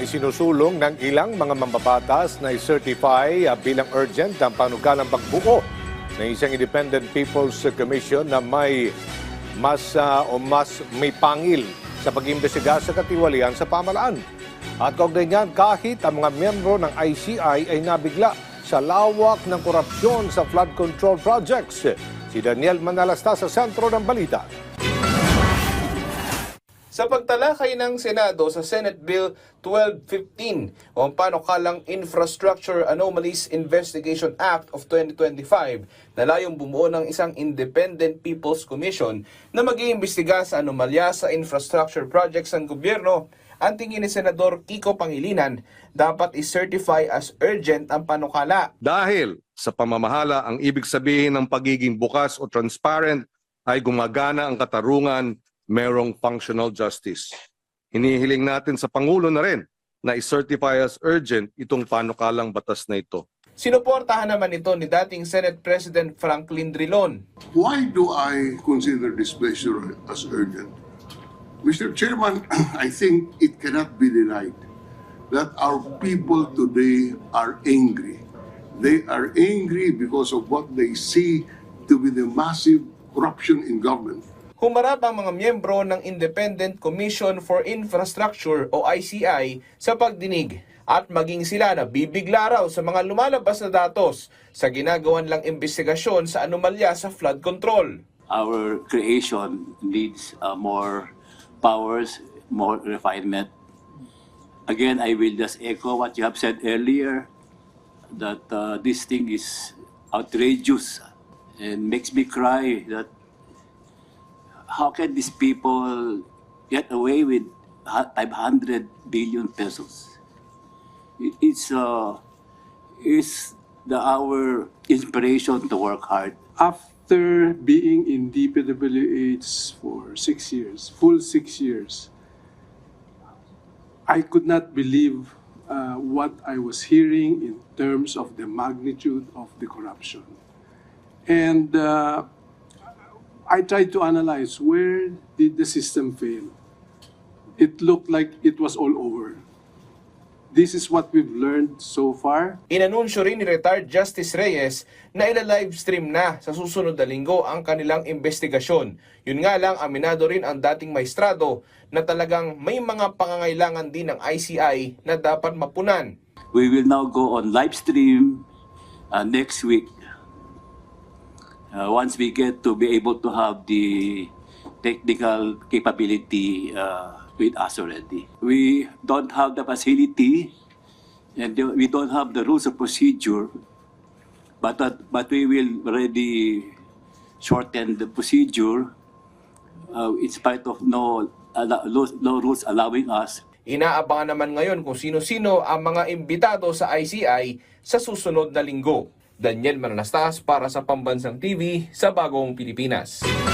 Isinusulong ng ilang mga mambabatas na i-certify bilang urgent ang panukalang pagbuo ng isang Independent People's Commission na mas may pangil sa pag-imbestiga sa katiwalian sa pamahalaan. At kaugnay niyan, kahit ang mga miyembro ng ICI ay nabigla sa lawak ng korupsyon sa flood control projects. Si Daniel Manalasta sa sentro ng balita. Sa pagtalakay ng Senado sa Senate Bill 1215 o ang panukalang Infrastructure Anomalies Investigation Act of 2025 na layong bumuo ng isang Independent People's Commission na mag-iimbestiga sa anomalya sa infrastructure projects ng gobyerno, ang tingin ni Senador Kiko Pangilinan, dapat i-certify as urgent ang panukala. Dahil sa pamamahala, ang ibig sabihin ng pagiging bukas o transparent ay gumagana ang katarungan, merong functional justice. Hinihiling natin sa Pangulo na rin na i-certify as urgent itong panukalang batas na ito. Sinuportahan naman ito ni dating Senate President Franklin Drilon. Why do I consider this measure as urgent? Mr. Chairman, I think it cannot be denied that our people today are angry. They are angry because of what they see to be the massive corruption in government. Humarap ang mga miyembro ng Independent Commission for Infrastructure o ICI sa pagdinig at maging sila na bibigla raw sa mga lumalabas na datos sa ginagawan lang investigasyon sa anomalya sa flood control. Our creation needs more powers, more refinement. Again, I will just echo what you have said earlier, that this thing is outrageous and makes me cry that how can these people get away with 500 billion pesos? It's our inspiration to work hard. After being in DPWH for 6 years, full 6 years, I could not believe what I was hearing in terms of the magnitude of the corruption. And I tried to analyze where did the system fail. It looked like it was all over. This is what we've learned so far. Inanunsyo rin ni retired Justice Reyes na ila-livestream na sa susunod na linggo ang kanilang investigasyon. Yun nga lang, aminado rin ang dating maestrado na talagang may mga pangangailangan din ng ICI na dapat mapunan. We will now go on live stream next week. Once we get to be able to have the technical capability with us already. We don't have the facility and we don't have the rules of procedure, but we will already shorten the procedure in spite of no rules allowing us. Inaabangan naman ngayon kung sino-sino ang mga imbitado sa ICI sa susunod na linggo. Daniel Mananastas para sa Pambansang TV sa Bagong Pilipinas.